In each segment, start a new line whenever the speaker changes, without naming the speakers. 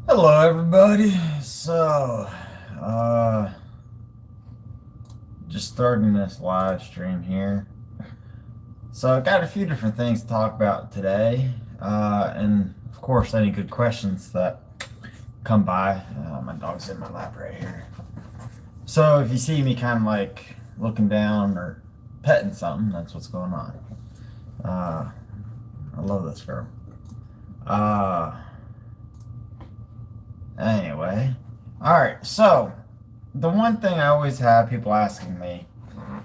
Hello, everybody. So, uh, just starting this live stream here. So, I got a few different things to talk about today, and of course, any good questions that come by. My dog's in my lap right here. So, if you see me kind of like looking down or petting something, that's what's going on. I love this girl. Anyway, all right. So, the one thing I always have people asking me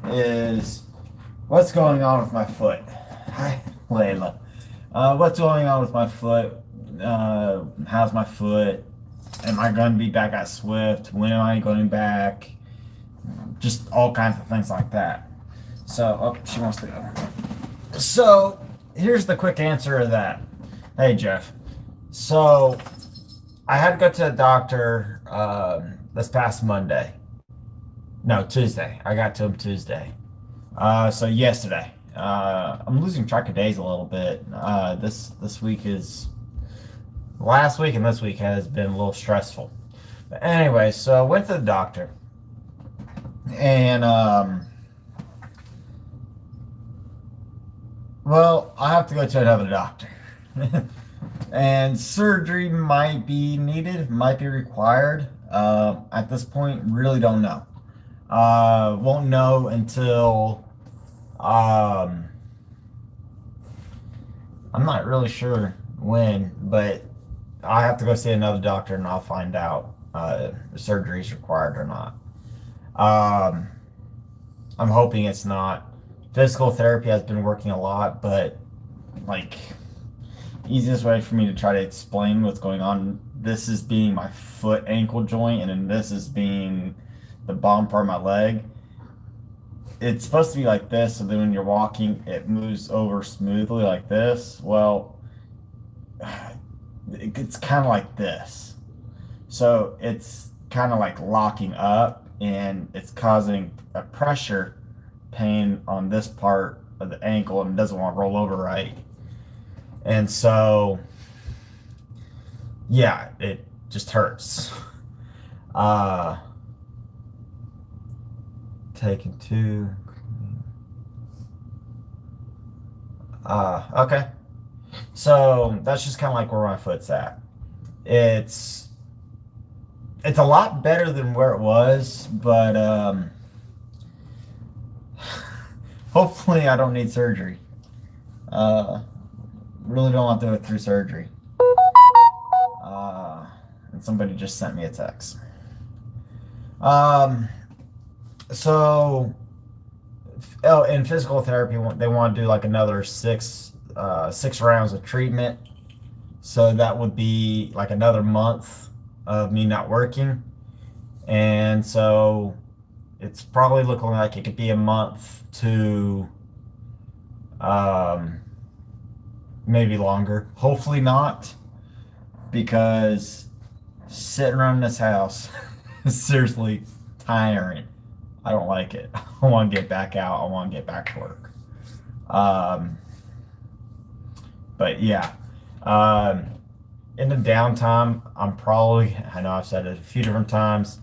is, what's going on with my foot? Hi, Layla. What's going on with my foot? How's my foot? Am I going to be back at Swift? When am I going back? Just all kinds of things like that. So, oh, she wants to go. So, here's the quick answer to that. Hey, Jeff. So, I had to go to the doctor this past Monday. No, Tuesday. I got to him Tuesday. So yesterday. I'm losing track of days a little bit. This week is last week and this week has been a little stressful. But anyway, so I went to the doctor and well, I have to go to another doctor. And surgery might be needed, might be required. At this point, really don't know. Won't know until I'm not really sure when, but I have to go see another doctor and I'll find out if surgery is required or not. I'm hoping it's not. Physical therapy has been working a lot, but like easiest way for me to try to explain what's going on, this is being my foot ankle joint and then this is being the bottom part of my leg. It's supposed to be like this, so then when you're walking it moves over smoothly like this. Well, it's kind of like this, so it's kind of like locking up and it's causing a pressure pain on this part of the ankle and it doesn't want to roll over right. And so, yeah, it just hurts. Taking two. Okay. So that's just kind of like where my foot's at. It's a lot better than where it was, but hopefully I don't need surgery. Really don't want to do it through surgery. And somebody just sent me a text. So, in physical therapy, they want to do like another six rounds of treatment. So that would be like another month of me not working. And so it's probably looking like it could be a month to maybe longer. Hopefully not, because sitting around this house is seriously tiring. I don't like it. I want to get back out. I want to get back to work. But yeah, in the downtime, I know I've said it a few different times,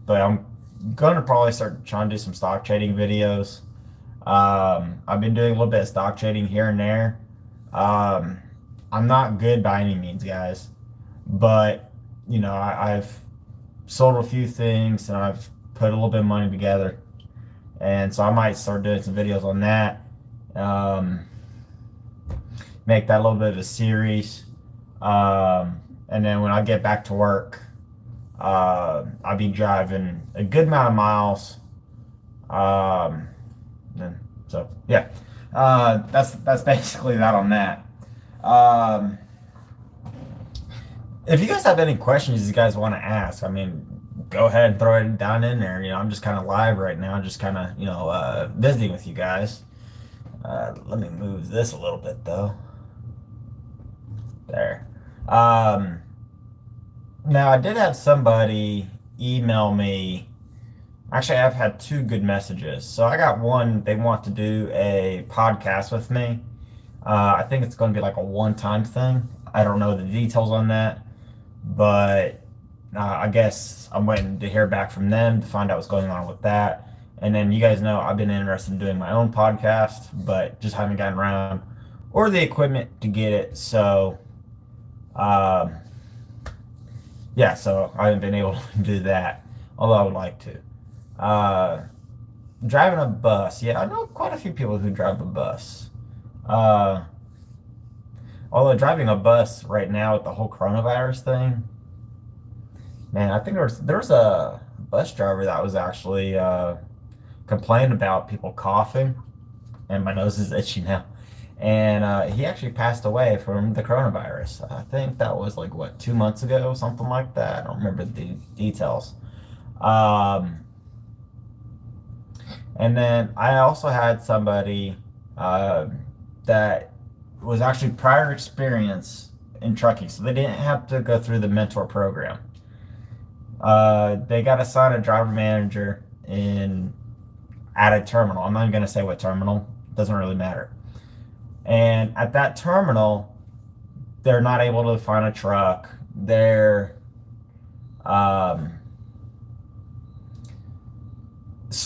but I'm going to probably start trying to do some stock trading videos. I've been doing a little bit of stock trading here and there. I'm not good by any means, guys, but you know, I've sold a few things and I've put a little bit of money together, and so I might start doing some videos on that. Make that a little bit of a series, and then when I get back to work, I'll be driving a good amount of miles. And so yeah, that's basically that on that. If you guys have any questions you guys want to ask, I mean, go ahead and throw it down in there. You know, I'm just kind of live right now, just kind of, you know, visiting with you guys. Let me move this a little bit though. There. Now I did have somebody email me. Actually, I've had two good messages. So I got one, they want to do a podcast with me. I think it's going to be like a one-time thing. I don't know the details on that. but I guess I'm waiting to hear back from them to find out what's going on with that. And then you guys know I've been interested in doing my own podcast, but just haven't gotten around or the equipment to get it. So, um, yeah, so I haven't been able to do that, although I would like to. Driving a bus. Yeah, I know quite a few people who drive a bus. Uh, Although driving a bus right now with the whole coronavirus thing, man, I think there was a bus driver that was actually complaining about people coughing, and my nose is itchy now. And he actually passed away from the coronavirus. I think that was like what, 2 months ago, something like that. I don't remember the details. Um, and then I also had somebody uh, that was actually prior experience in trucking, so they didn't have to go through the mentor program. They got assigned a driver manager in at a terminal. I'm not even going to say what terminal. Doesn't really matter. And at that terminal, they're not able to find a truck. They're um,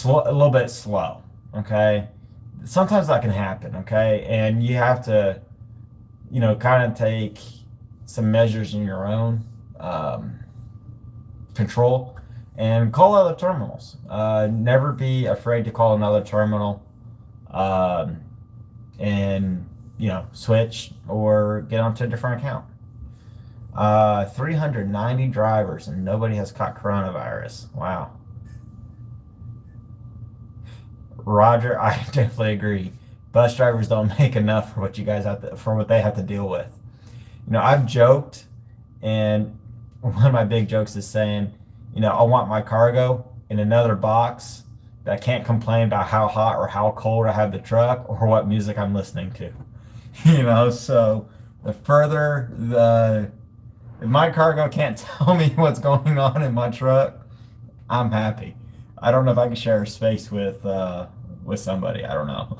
a little bit slow. Okay, sometimes that can happen. Okay, and you have to, kind of take some measures in your own control and call other terminals. Never be afraid to call another terminal um, and switch or get onto a different account. 390 drivers and nobody has caught coronavirus. Wow. Roger, I definitely agree. Bus drivers don't make enough for what you guys for what they have to deal with. I've joked, and one of my big jokes is saying, I want my cargo in another box that can't complain about how hot or how cold I have the truck or what music I'm listening to. So the further if my cargo can't tell me what's going on in my truck, I'm happy. I don't know if I can share a space with somebody. I don't know.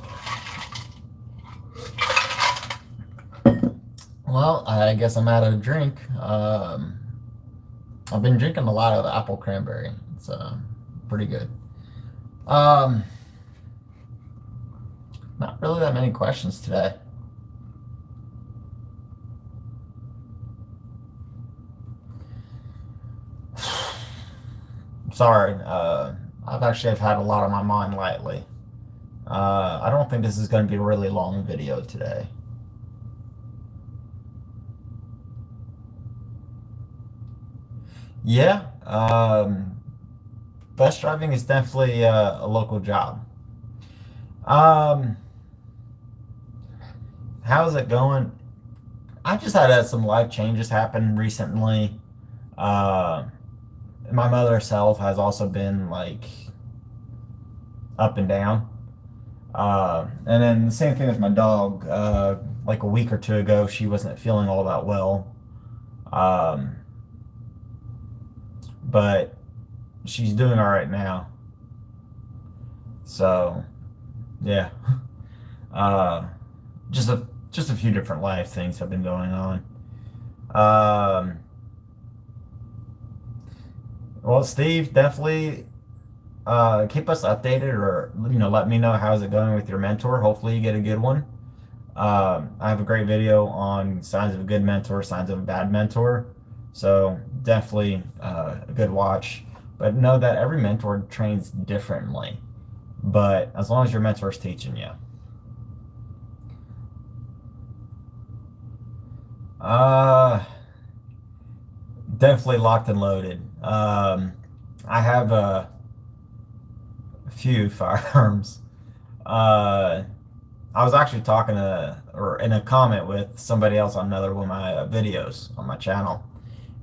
Well, I guess I'm out of drink. I've been drinking a lot of apple cranberry. It's pretty good. Not really that many questions today. Sorry. I've had a lot on my mind lately. I don't think this is going to be a really long video today. Yeah, bus driving is definitely a local job. Um, how's it going? I just had some life changes happen recently. Uh, my mother's health has also been like up and down. And then the same thing with my dog. Like a week or two ago, she wasn't feeling all that well. Um, but she's doing all right now. So, yeah. Uh, just a few different life things have been going on. Um, well, Steve, definitely keep us updated, or let me know how's it going with your mentor. Hopefully, you get a good one. I have a great video on signs of a good mentor, signs of a bad mentor. So definitely a good watch. But know that every mentor trains differently. But as long as your mentor is teaching you. Definitely locked and loaded. I have a few firearms. I was actually talking or in a comment with somebody else on another one of my videos on my channel.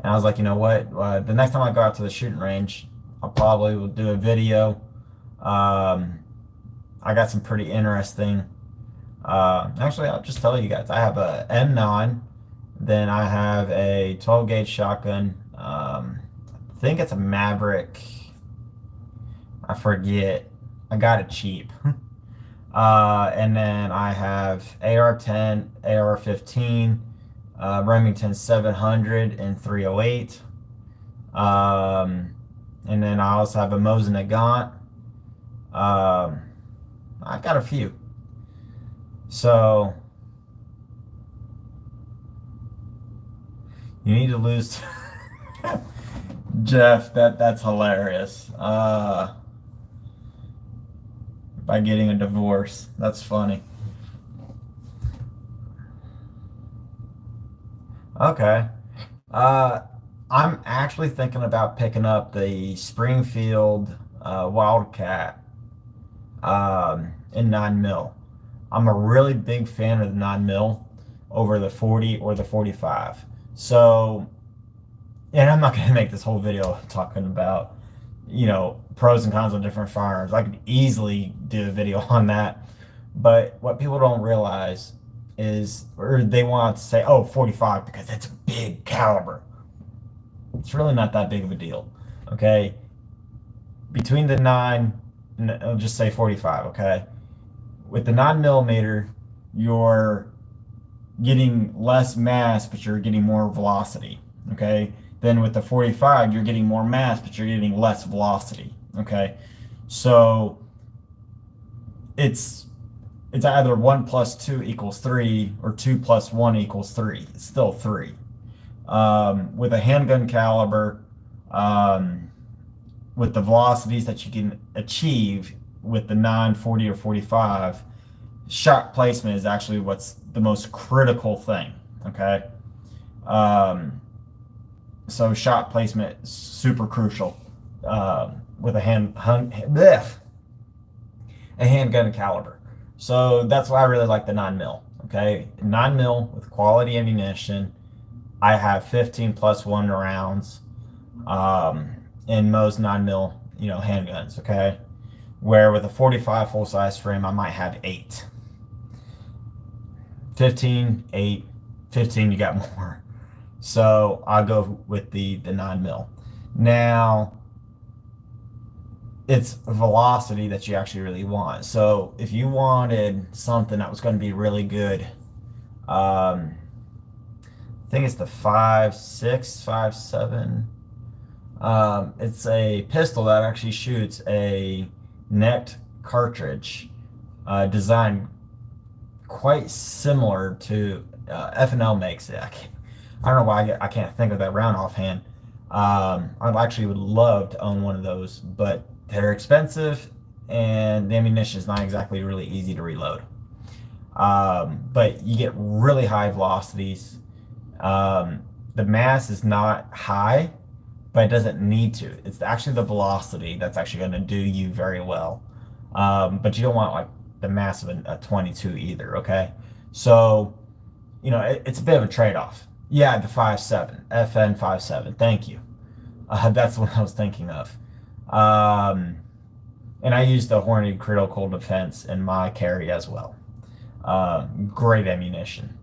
And I was like, you know what? The next time I go out to the shooting range, I probably will do a video. I got some pretty interesting. Actually, I'll just tell you guys. I have a M9. Then I have a 12 gauge shotgun. I think it's a Maverick. I forget. I got it cheap. And then I have AR-10, AR-15, Remington 700 and 308. And then I also have a Mosin Nagant. I got a few. So you need to lose. Jeff, that's hilarious. By getting a divorce. That's funny. Okay. I'm actually thinking about picking up the Springfield Wildcat in 9 mil. I'm a really big fan of the 9 mil over the 40 or the 45. So, and I'm not going to make this whole video talking about, pros and cons of different firearms. I could easily do a video on that. But what people don't realize is, or they want to say, oh, 45 because it's a big caliber. It's really not that big of a deal. Okay. Between the 9, and I'll just say 45. Okay. With the 9mm, you're getting less mass, but you're getting more velocity. Okay. Then with the 45, you're getting more mass, but you're getting less velocity. Okay. So it's either 1 + 2 = 3 or 2 + 1 = 3. It's still 3. With a handgun caliber, with the velocities that you can achieve with the 9, 40, or 45, shot placement is actually what's the most critical thing. Okay. So shot placement is super crucial with a handgun caliber. So that's why I really like the 9 mil. Okay, 9 mil with quality ammunition. I have 15 + 1 rounds in most 9 mil, handguns. Okay, where with a 45 full size frame, I might have 8. 15, 8, 15. You got more. So I'll go with the 9 mil. Now, it's velocity that you actually really want. So if you wanted something that was going to be really good, I think it's the 5.6, 5.7. It's a pistol that actually shoots a necked cartridge, designed quite similar to F&L makes it. I don't know why I can't think of that round offhand. I actually would love to own one of those, but they're expensive and the ammunition is not exactly really easy to reload. But you get really high velocities. The mass is not high, but it doesn't need to. It's actually the velocity that's actually going to do you very well. But you don't want like the mass of a 22 either. Okay, so it's a bit of a trade-off. Yeah, the 5.7, FN 5.7. Thank you. That's what I was thinking of. And I use the Hornady Critical Defense in my carry as well. Great ammunition.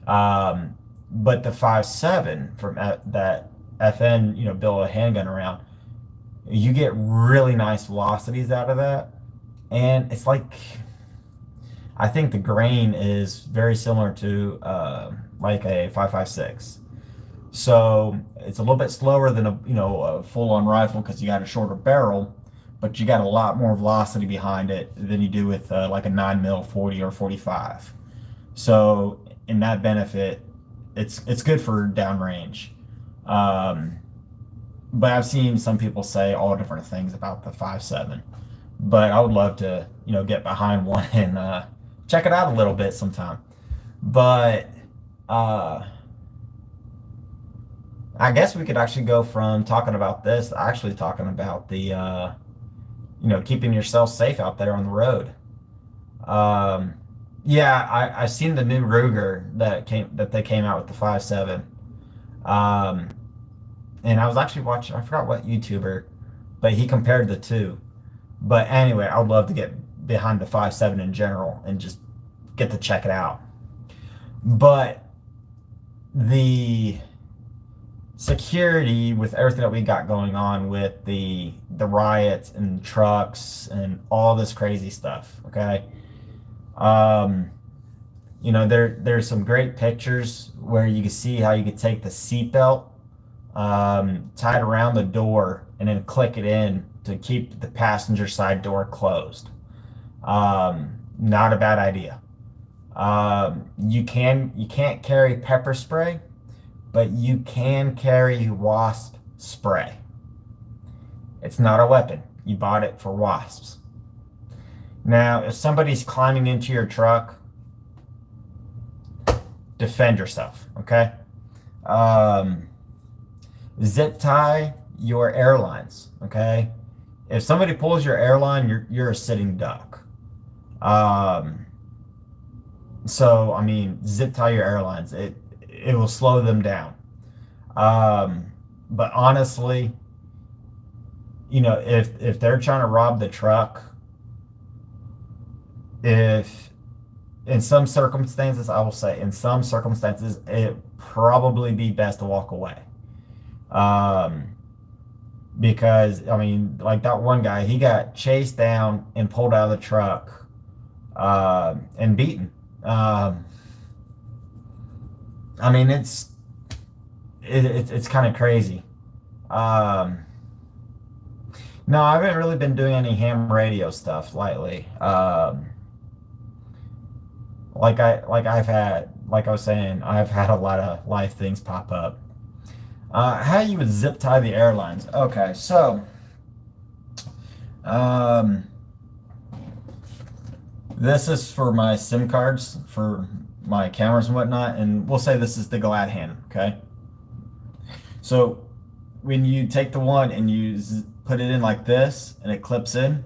But the 5.7 from that FN, build a handgun around, you get really nice velocities out of that. And it's like, I think the grain is very similar to like a 5.56. So it's a little bit slower than a full-on rifle because you got a shorter barrel, but you got a lot more velocity behind it than you do with like a 9 mil 40 or 45. So in that benefit, it's good for downrange. But I've seen some people say all different things about the 5.7. But I would love to get behind one and check it out a little bit sometime. But I guess we could actually go from talking about this to actually talking about the keeping yourself safe out there on the road. Yeah, I've seen the new Ruger that they came out with the 5.7. And I was actually watching, I forgot what YouTuber, but he compared the two. But anyway, I would love to get behind the 5.7 in general and just get to check it out. But the security with everything that we got going on with the riots and trucks and all this crazy stuff, okay? there's some great pictures where you can see how you could take the seatbelt, tie it around the door, and then click it in to keep the passenger side door closed. Not a bad idea. You can't carry pepper spray, but you can carry wasp spray. It's not a weapon. You bought it for wasps. Now, if somebody's climbing into your truck, defend yourself, okay? Zip tie your airlines, okay? If somebody pulls your airline, you're a sitting duck. So, I mean, zip tie your airlines. It will slow them down. But honestly, if they're trying to rob the truck, if in some circumstances, I will say, in some circumstances, it probably be best to walk away. Because, I mean, like that one guy, he got chased down and pulled out of the truck, and beaten. I mean, it's kind of crazy. No, I haven't really been doing any ham radio stuff lately. Like I was saying, I've had a lot of life things pop up. How you would zip tie the airlines? Okay, so this is for my SIM cards for my cameras and whatnot, and we'll say this is the glad hand. Okay, so when you take the one and you put it in like this, and it clips in,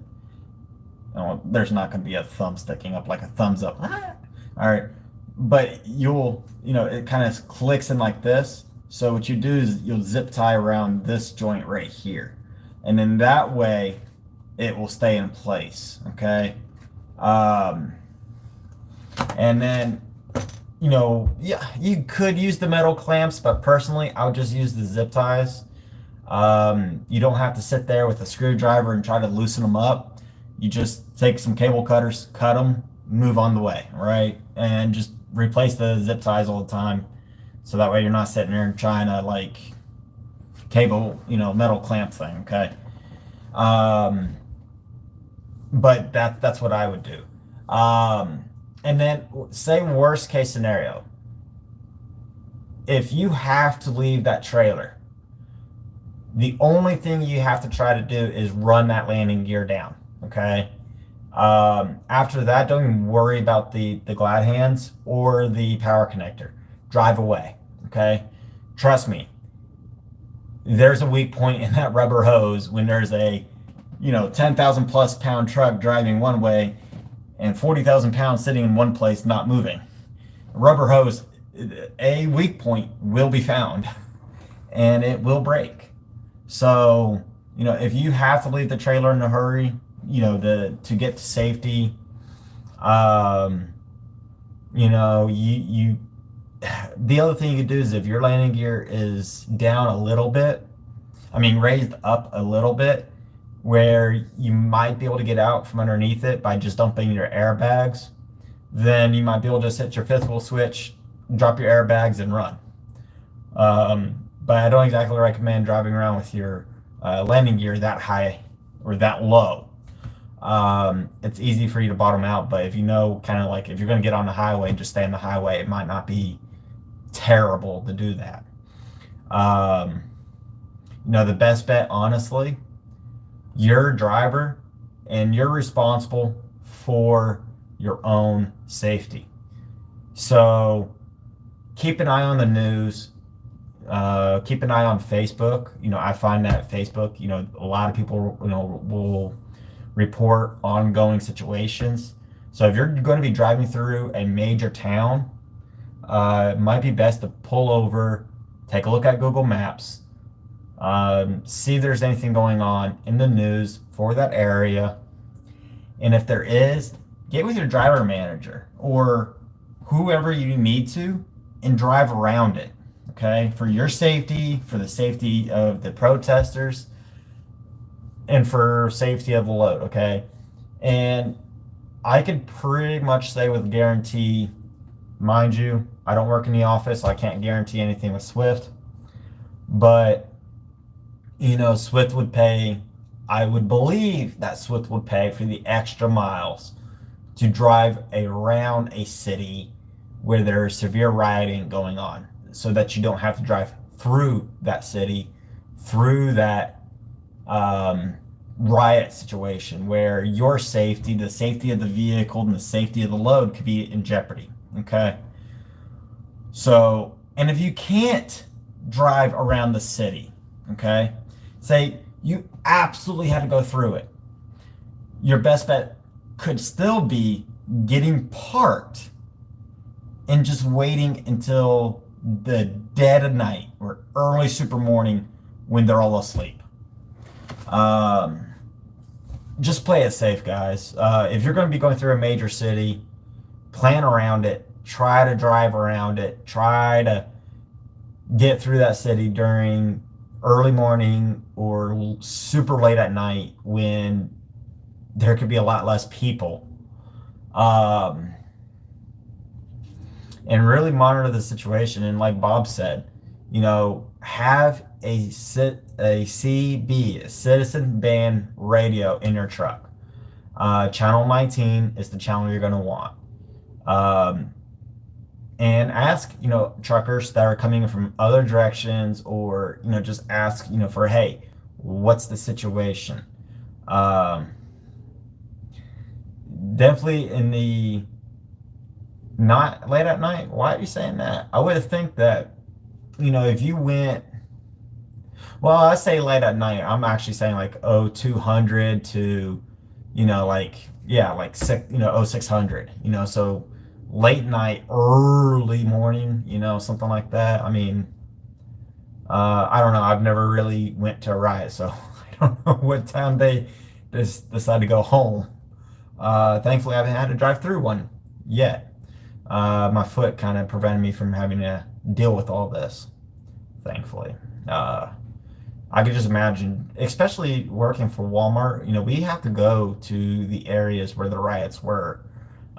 there's not going to be a thumb sticking up like a thumbs up. All right, but it kind of clicks in like this. So what you do is you'll zip tie around this joint right here, and then that way it will stay in place. Okay, and then yeah, you could use the metal clamps, but personally I would just use the zip ties. You don't have to sit there with a screwdriver and try to loosen them up. You just take some cable cutters, cut them, move on the way, right? And just replace the zip ties all the time. So that way you're not sitting there and trying to like cable, metal clamp thing, okay? But that's what I would do. And then say worst case scenario. If you have to leave that trailer, the only thing you have to try to do is run that landing gear down, okay? After that, don't even worry about the glad hands or the power connector. Drive away, okay? Trust me, there's a weak point in that rubber hose when there's a 10,000 plus pound truck driving one way and 40,000 pounds sitting in one place not moving. Rubber hose, a weak point will be found and it will break. So, if you have to leave the trailer in a hurry, to get to safety, the other thing you could do is if your landing gear is down a little bit, raised up a little bit, where you might be able to get out from underneath it by just dumping your airbags, then you might be able to just hit your fifth wheel switch, drop your airbags, and run. But I don't exactly recommend driving around with your landing gear that high or that low. It's easy for you to bottom out, but if kind of like if you're going to get on the highway and just stay on the highway, it might not be terrible to do that. The best bet, honestly, you're a driver and you're responsible for your own safety. So keep an eye on the news. Keep an eye on Facebook. I find that Facebook, a lot of people, will report ongoing situations. So if you're going to be driving through a major town, it might be best to pull over, take a look at Google Maps, see if there's anything going on in the news for that area. And if there is, get with your driver manager or whoever you need to and drive around it. Okay, for your safety, for the safety of the protesters, and for safety of the load, okay? And I could pretty much say with guarantee mind you, I don't work in the office, so I can't guarantee anything with Swift. But, Swift would pay, I would believe that Swift would pay for the extra miles to drive around a city where there's severe rioting going on, so that you don't have to drive through that city, through that riot situation where your safety, the safety of the vehicle, and the safety of the load could be in jeopardy. Okay. So, and if you can't drive around the city, okay, say you absolutely had to go through it, your best bet could still be getting parked and just waiting until the dead of night or early super morning when they're all asleep. Just play it safe, guys. If you're going to be going through a major city, plan around it. Try to drive around it. Try to get through that city during early morning or super late at night when there could be a lot less people. And really monitor the situation. And like Bob said, have a CB, a citizen band radio in your truck. Channel 19 is the channel you're going to want. And ask, truckers that are coming from other directions, or, just ask, for, hey, what's the situation? Definitely in the not late at night. Why are you saying that? I would think that, if you went, well, I say late at night, I'm actually saying like 0200 to, like 0600, so late night, early morning, something like that. I mean, I don't know. I've never really went to a riot, so I don't know what time they just decide to go home. Thankfully, I haven't had to drive through one yet. My foot kind of prevented me from having to deal with all this, thankfully. I could just imagine, especially working for Walmart, we have to go to the areas where the riots were.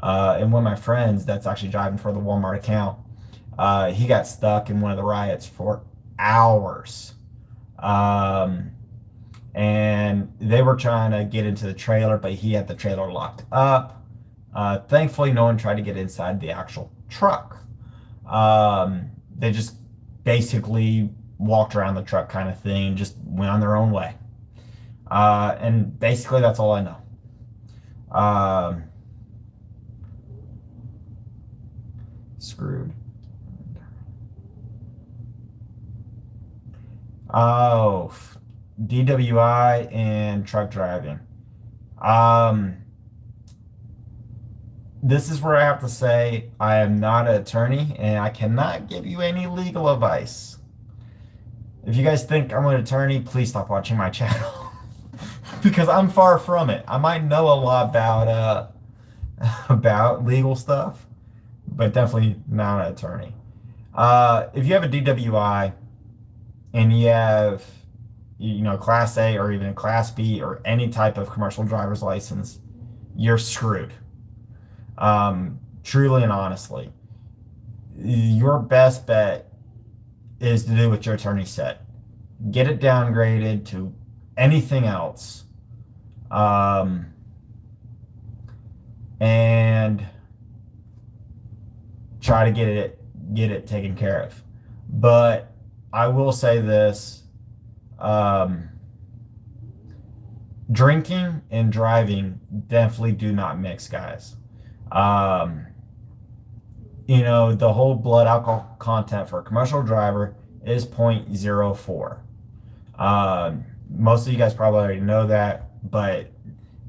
And one of my friends that's actually driving for the Walmart account, he got stuck in one of the riots for hours. And they were trying to get into the trailer, but he had the trailer locked up. Thankfully, no one tried to get inside the actual truck. They just basically walked around the truck kind of thing, just went on their own way. And basically, that's all I know. Screwed. Oh, DWI and truck driving. This is where I have to say I am not an attorney and I cannot give you any legal advice. If you guys think I'm an attorney, please stop watching my channel because I'm far from it. I might know a lot about legal stuff, but definitely not an attorney. If you have a DWI and you have, Class A or even a Class B or any type of commercial driver's license, you're screwed. Truly and honestly, your best bet is to do what your attorney said. Get it downgraded to anything else. And try to get it taken care of. But I will say this, drinking and driving definitely do not mix, guys. The whole blood alcohol content for a commercial driver is 0.04. Most of you guys probably already know that, but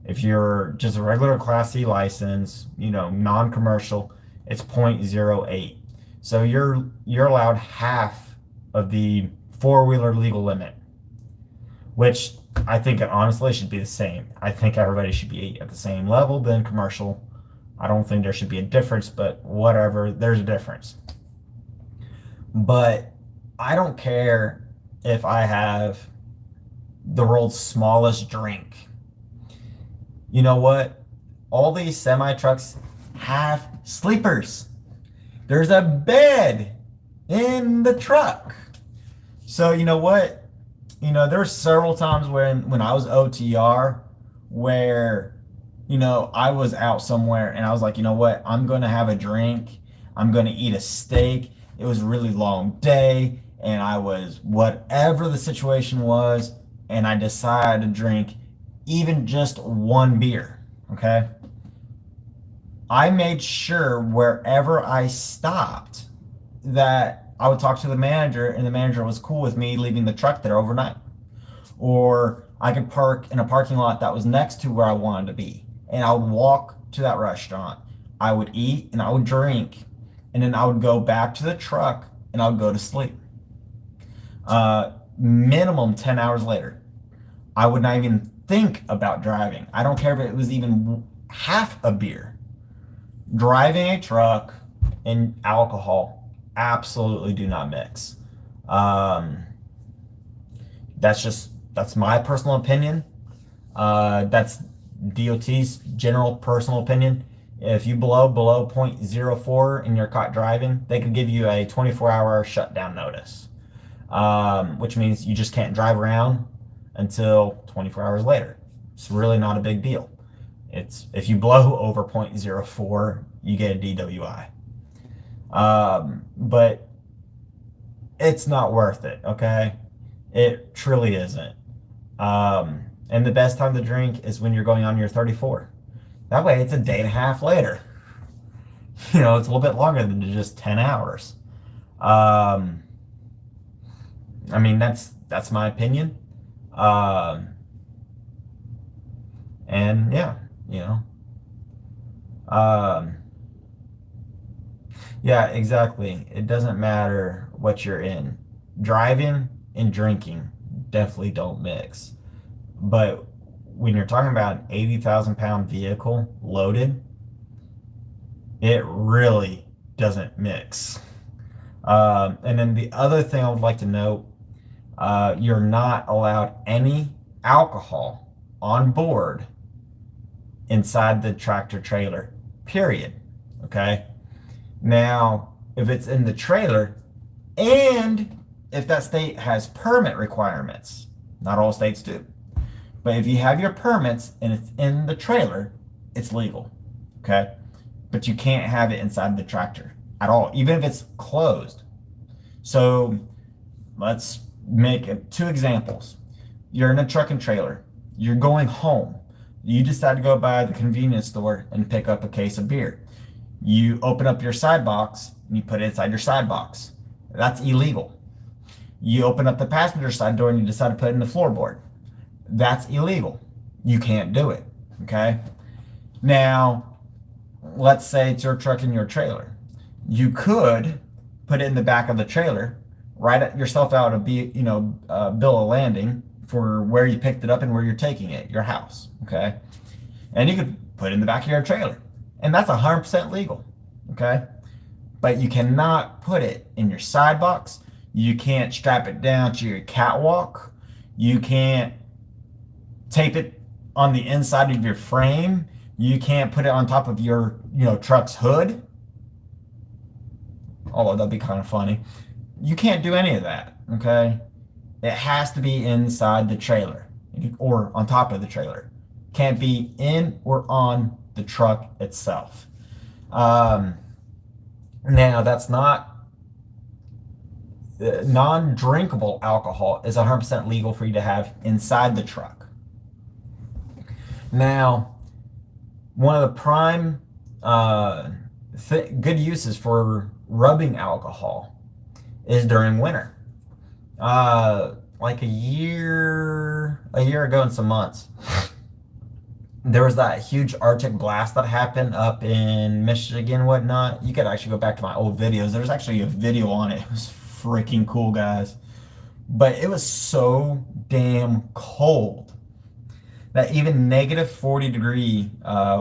if you're just a regular Class C license, non-commercial, it's 0.08. So you're allowed half of the four-wheeler legal limit, which I think honestly should be the same. I think everybody should be at the same level than commercial. I don't think there should be a difference, but whatever, there's a difference. But I don't care if I have the world's smallest drink. You know what? All these semi trucks have sleepers. There's a bed in the truck. So you know what? There's several times when I was OTR where, I was out somewhere and I was like, you know what? I'm going to have a drink. I'm going to eat a steak. It was a really long day and I was whatever the situation was, and I decided to drink even just one beer. Okay. I made sure wherever I stopped that I would talk to the manager, and the manager was cool with me leaving the truck there overnight. Or I could park in a parking lot that was next to where I wanted to be, and I would walk to that restaurant. I would eat and I would drink, and then I would go back to the truck and I would go to sleep. Minimum 10 hours later, I would not even think about driving. I don't care if it was even half a beer. Driving a truck and alcohol absolutely do not mix. That's my personal opinion. That's DOT's general personal opinion. If you blow below 0.04 and you're caught driving, they could give you a 24-hour shutdown notice, which means you just can't drive around until 24 hours later. It's really not a big deal. It's if you blow over 0.04, you get a DWI. But it's not worth it, okay? It truly isn't. And the best time to drink is when you're going on your 34. That way it's a day and a half later. It's a little bit longer than just 10 hours. I mean, that's my opinion. And yeah, yeah, exactly. It doesn't matter what you're in. Driving and drinking definitely don't mix. But when you're talking about an 80,000-pound vehicle loaded, it really doesn't mix. And then the other thing I would like to note, you're not allowed any alcohol on board inside the tractor trailer, period. Okay? Now, if it's in the trailer and if that state has permit requirements, not all states do, but if you have your permits and it's in the trailer, it's legal. Okay? But you can't have it inside the tractor at all, even if it's closed. So let's make 2 examples. You're in a truck and trailer. You're going home. You decide to go by the convenience store and pick up a case of beer. You open up your side box and you put it inside your side box. That's illegal. You open up the passenger side door and you decide to put it in the floorboard. That's illegal. You can't do it. Okay? Now, let's say it's your truck and your trailer. You could put it in the back of the trailer, write yourself out a bill of landing for where you picked it up and where you're taking it, your house. Okay? And you could put it in the back of your trailer. And that's 100% legal. Okay? But you cannot put it in your side box. You can't strap it down to your catwalk. You can't tape it on the inside of your frame. You can't put it on top of your, truck's hood. Although that'd be kind of funny. You can't do any of that, okay? It has to be inside the trailer or on top of the trailer. Can't be in or on the truck itself. Now, that's not non-drinkable alcohol is 100% legal for you to have inside the truck. Now, one of the prime good uses for rubbing alcohol is during winter. Like a year ago and some months, there was that huge Arctic blast that happened up in Michigan and whatnot. You could actually go back to my old videos. There's actually a video on it. It was freaking cool, guys. But it was so damn cold that even negative 40-degree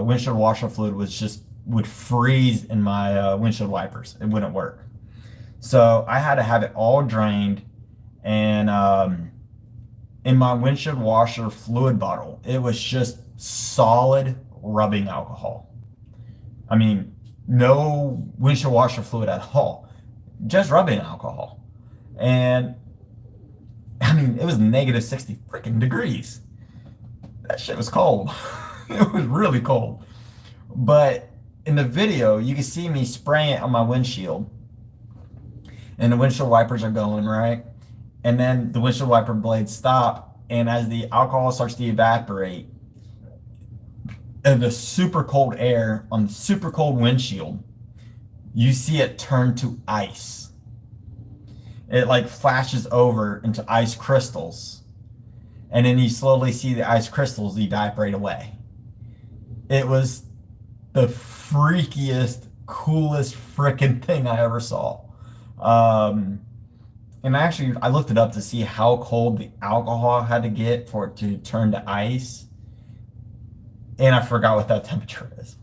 windshield washer fluid would freeze in my windshield wipers. It wouldn't work. So I had to have it all drained, and in my windshield washer fluid bottle, it was just solid rubbing alcohol. I mean, no windshield washer fluid at all, just rubbing alcohol. And I mean, it was negative 60 freaking degrees. That shit was cold. It was really cold. But in the video, you can see me spraying it on my windshield, and the windshield wipers are going, right? And then the windshield wiper blades stop, and as the alcohol starts to evaporate, and the super cold air on the super cold windshield, you see it turn to ice. It like flashes over into ice crystals, and then you slowly see the ice crystals evaporate away. It was the freakiest, coolest freaking thing I ever saw. Um, and actually, I looked it up to see how cold the alcohol had to get for it to turn to ice. And I forgot what that temperature is.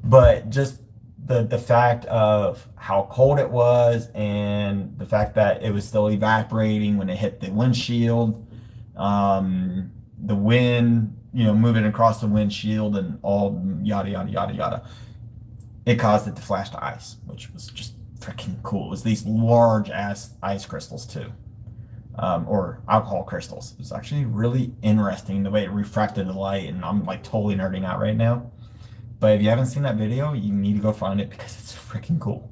But just the fact of how cold it was, and the fact that it was still evaporating when it hit the windshield, the wind, moving across the windshield and all yada, yada, yada, yada. It caused it to flash to ice, which was just freaking cool. It was these large ass ice crystals too, or alcohol crystals. It was actually really interesting the way it refracted the light, and I'm like totally nerding out right now. But if you haven't seen that video, you need to go find it because it's freaking cool.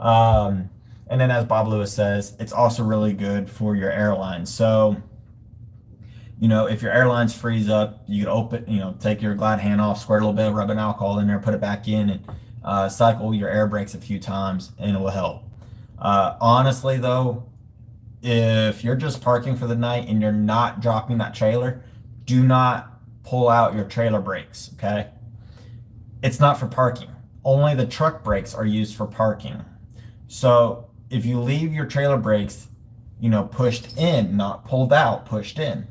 And then, as Bob Lewis says, it's also really good for your airline. So, if your airlines freeze up, you can open, take your glad hand off, squirt a little bit of rubbing alcohol in there, put it back in, and cycle your air brakes a few times, and it will help. Honestly, though, if you're just parking for the night and you're not dropping that trailer, do not pull out your trailer brakes, okay? It's not for parking. Only the truck brakes are used for parking. So if you leave your trailer brakes, pushed in, not pulled out, pushed in,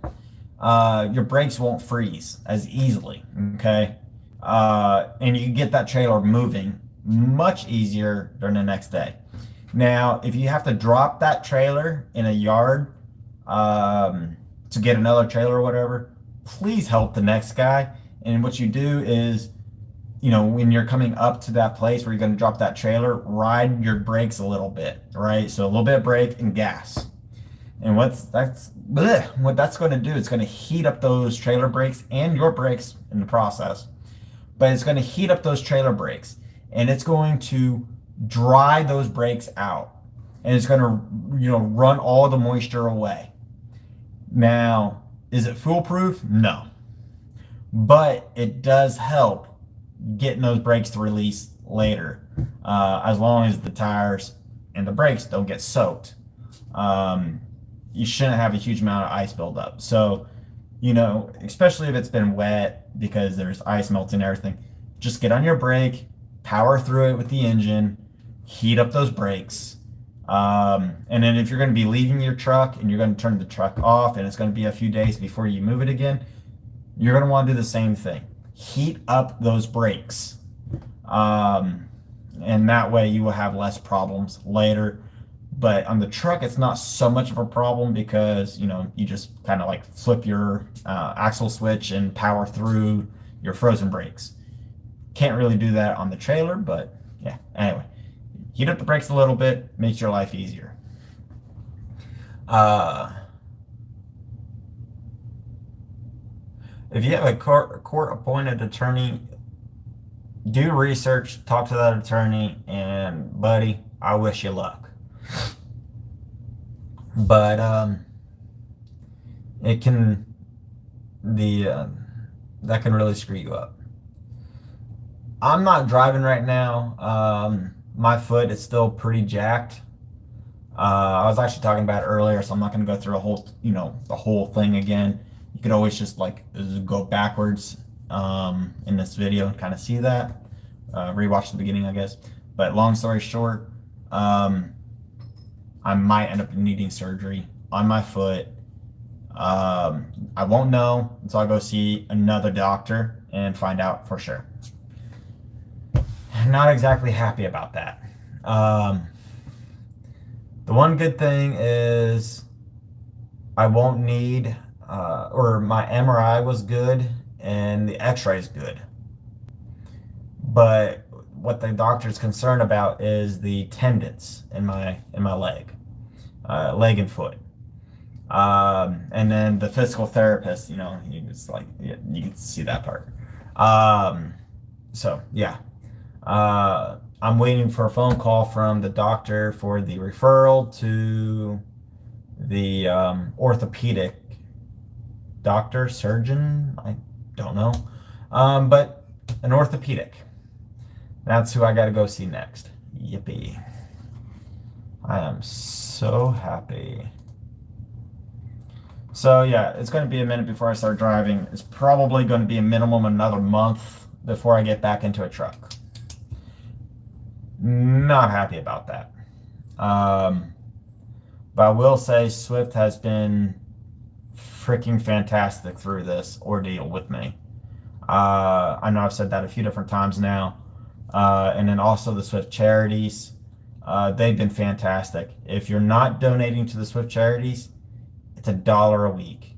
your brakes won't freeze as easily, okay? And you can get that trailer moving much easier during the next day. Now, if you have to drop that trailer in a yard to get another trailer or whatever, please help the next guy. And what you do is, when you're coming up to that place where you're going to drop that trailer, ride your brakes a little bit, right? So a little bit of brake and gas. And what that's going to do, it's going to heat up those trailer brakes and your brakes in the process. But it's going to heat up those trailer brakes, and it's going to dry those brakes out, and it's going to run all the moisture away. Now, is it foolproof? No, but it does help getting those brakes to release later, as long as the tires and the brakes don't get soaked. You shouldn't have a huge amount of ice buildup. So, especially if it's been wet because there's ice melting and everything, just get on your brake, power through it with the engine, heat up those brakes. And then if you're going to be leaving your truck and you're going to turn the truck off and it's going to be a few days before you move it again, you're going to want to do the same thing. Heat up those brakes. And that way you will have less problems later. But on the truck, it's not so much of a problem because, you just kind of like flip your axle switch and power through your frozen brakes. Can't really do that on the trailer, but yeah. Anyway, heat up the brakes a little bit, makes your life easier. If you have a court-appointed attorney, do research, talk to that attorney, and buddy, I wish you luck. But that can really screw you up. I'm not driving right now. My foot is still pretty jacked. I was actually talking about it earlier, so I'm not going to go through the whole thing again. You could always just go backwards in this video and kind of see that. Rewatch the beginning, I guess. But long story short, I might end up needing surgery on my foot. I won't know until I go see another doctor and find out for sure. Not exactly happy about that. The one good thing is I won't need, or my MRI was good and the x-ray is good. But what the doctor's concerned about is the tendons in my leg and foot. And then the physical therapist, you just like you can see that part. So yeah, I'm waiting for a phone call from the doctor for the referral to the orthopedic doctor, surgeon. I don't know, but an orthopedic. That's who I got to go see next. Yippee! I am so happy. So yeah, it's going to be a minute before I start driving. It's probably going to be a minimum another month before I get back into a truck. Not happy about that. But I will say Swift has been freaking fantastic through this ordeal with me. I know I've said that a few different times now. And then also the Swift charities. They've been fantastic. If you're not donating to the Swift charities, it's $1 a week.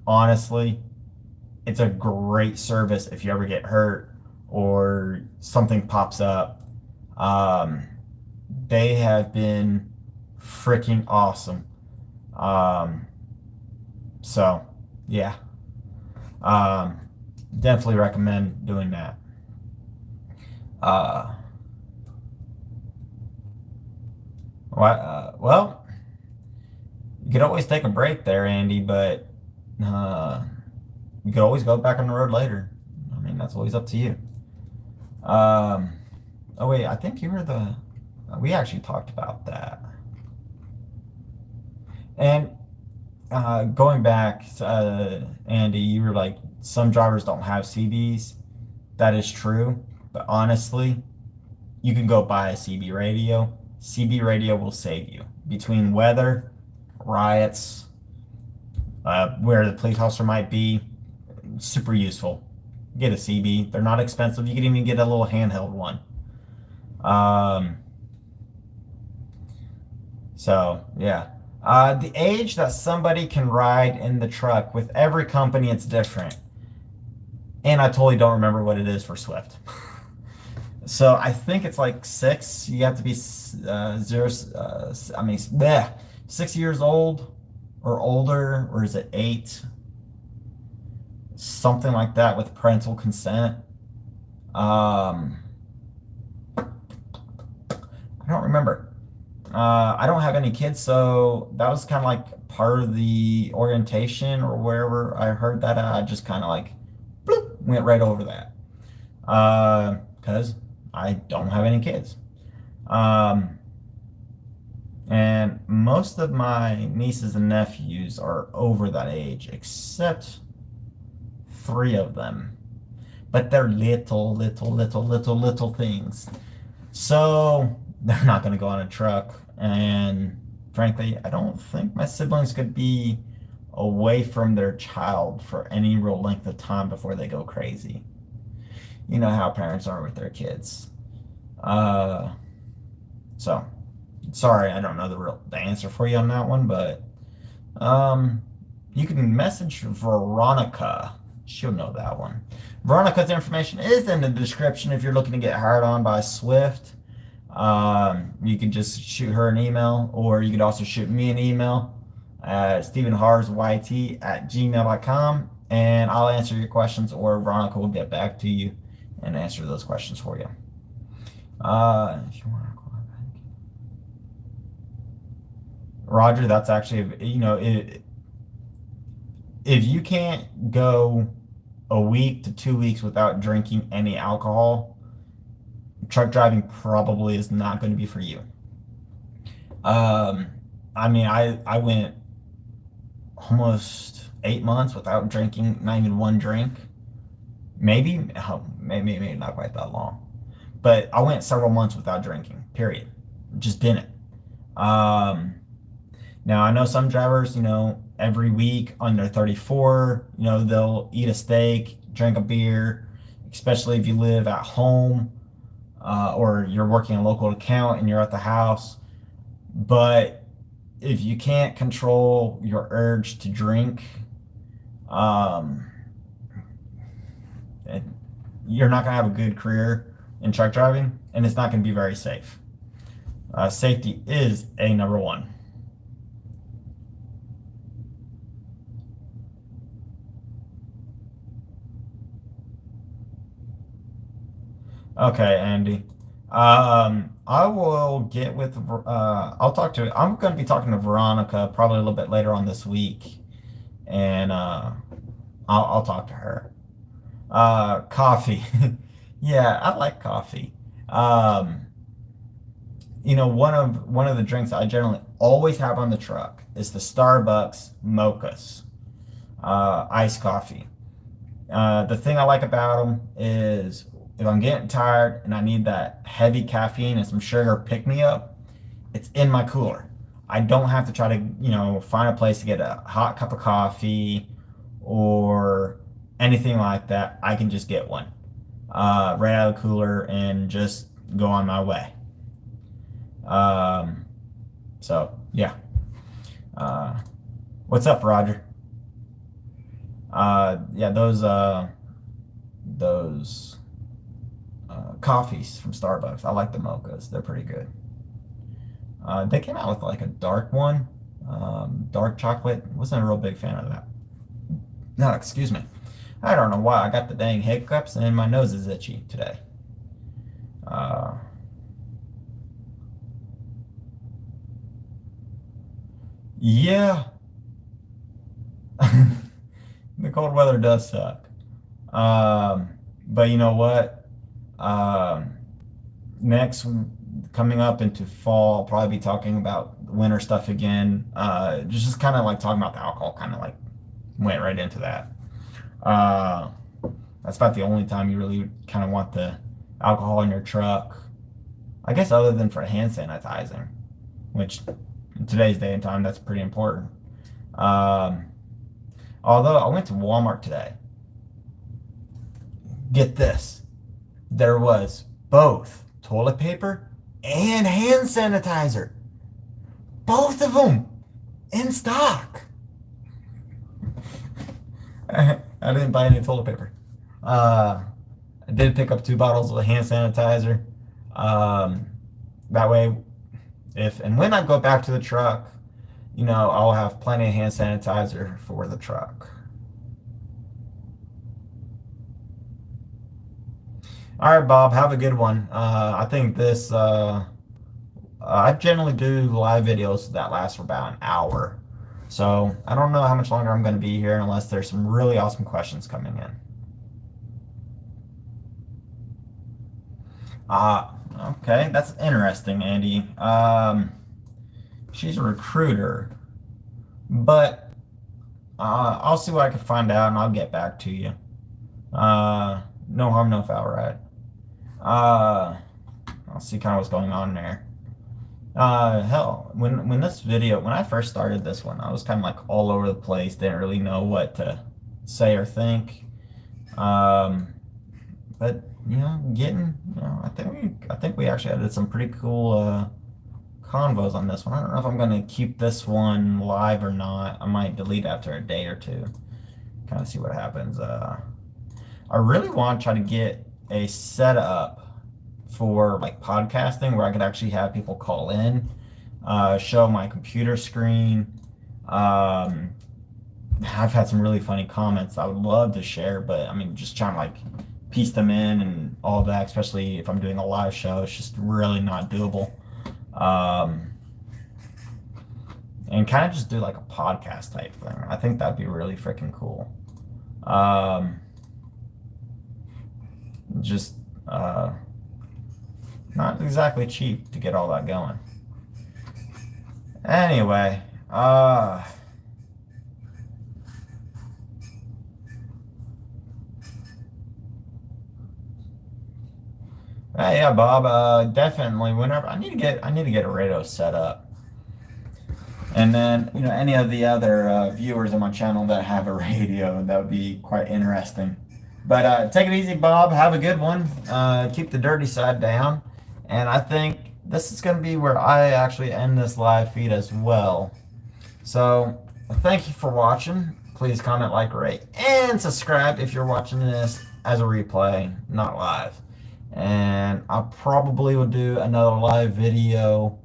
Honestly, it's a great service if you ever get hurt or something pops up. They have been freaking awesome. So, yeah. Definitely recommend doing that. Well, you could always take a break there, Andy, but you could always go back on the road later. I mean, that's always up to you. Oh, wait, I think you were we actually talked about that. And going back, Andy, you were like, some drivers don't have CBs. That is true, but honestly, you can go buy a CB radio. CB radio will save you. Between weather, riots, where the police officer might be, super useful. Get a CB. They're not expensive. You can even get a little handheld one. So, yeah. The age that somebody can ride in the truck, with every company, it's different. And I totally don't remember what it is for Swift. So I think it's like 6. You have to be 6 years old or older, or is it 8? Something like that with parental consent. I don't remember. I don't have any kids, so that was kind of like part of the orientation or wherever I heard that. I just kind of like bloop, went right over that because I don't have any kids. And most of my nieces and nephews are over that age, except 3 of them. But they're little things. So they're not going to go on a truck. And frankly, I don't think my siblings could be away from their child for any real length of time before they go crazy. You know how parents are with their kids. So, sorry, I don't know the answer for you on that one, but you can message Veronica. She'll know that one. Veronica's information is in the description if you're looking to get hired on by Swift. You can just shoot her an email, or you could also shoot me an email at stephan.harz@gmail.com, and I'll answer your questions, or Veronica will get back to you and answer those questions for you. If you want to call back. Roger, that's actually, if you can't go a week to 2 weeks without drinking any alcohol, truck driving probably is not going to be for you. I went almost 8 months without drinking, not even one drink. Maybe not quite that long. But I went several months without drinking, period. Just didn't. Now, I know some drivers, every week on their 34, they'll eat a steak, drink a beer, especially if you live at home or you're working a local account and you're at the house. But if you can't control your urge to drink, you're not going to have a good career in truck driving, and it's not going to be very safe. Safety is a number one. Okay, Andy. I will get with. I'll talk to. I'm going to be talking to Veronica probably a little bit later on this week, and I'll talk to her. Coffee. Yeah, I like coffee. Um, one of the drinks I generally always have on the truck is the Starbucks mochas, iced coffee. The thing I like about them is if I'm getting tired and I need that heavy caffeine and some sugar pick me up, it's in my cooler. I don't have to try to, find a place to get a hot cup of coffee or anything like that. I can just get one right out of the cooler and just go on my way. Um, so, yeah. Uh, what's up, Roger? Yeah, those coffees from Starbucks. I like the mochas. They're pretty good. They came out with like a dark one, dark chocolate. Wasn't a real big fan of that. No, excuse me. I don't know why I got the dang hiccups and my nose is itchy today. Uh, yeah, the cold weather does suck. But you know what? Um, next, coming up into fall, I'll probably be talking about winter stuff again. Just kind of like talking about the alcohol, kind of like went right into that. Uh, that's about the only time you really kind of want the alcohol in your truck. I guess other than for hand sanitizing, which in today's day and time, that's pretty important. Um, although I went to Walmart today. Get this. There was both toilet paper and hand sanitizer. Both of them in stock. I didn't buy any toilet paper. I did pick up 2 bottles of hand sanitizer. Um, that way, if and when I go back to the truck, I'll have plenty of hand sanitizer for the truck. All right, Bob, have a good one. I think I generally do live videos that last for about an hour. So I don't know how much longer I'm going to be here unless there's some really awesome questions coming in. Uh, okay, that's interesting, Andy. She's a recruiter, but I'll see what I can find out and I'll get back to you. No harm, no foul, right? Uh, I'll see kind of what's going on there. Hell, when I first started this one, I was kind of like all over the place, didn't really know what to say or think. Um, but I think we actually added some pretty cool convos on this one. I don't know if I'm gonna keep this one live or not. I might delete after a day or two, kind of see what happens. I really want to try to get a setup for like podcasting where I could actually have people call in, show my computer screen. Um, I've had some really funny comments I would love to share, but I mean, just trying to like piece them in and all that, especially if I'm doing a live show, it's just really not doable. Um, and kind of just do like a podcast type thing. I think that'd be really freaking cool. Um, just not exactly cheap to get all that going. Anyway, yeah, Bob, definitely. Whenever I need to get a radio set up, and then any of the other viewers on my channel that have a radio, that would be quite interesting. But take it easy, Bob. Have a good one. Keep the dirty side down. And I think this is going to be where I actually end this live feed as well. So thank you for watching. Please comment, like, rate, and subscribe if you're watching this as a replay, not live. and I probably will do another live video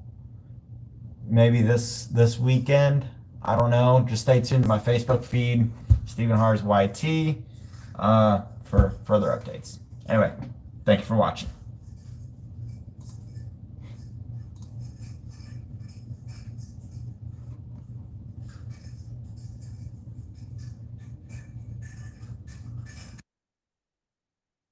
maybe this weekend. I don't know. Just stay tuned to my Facebook feed, stephan.harz YT, for further updates. Anyway, thank you for watching.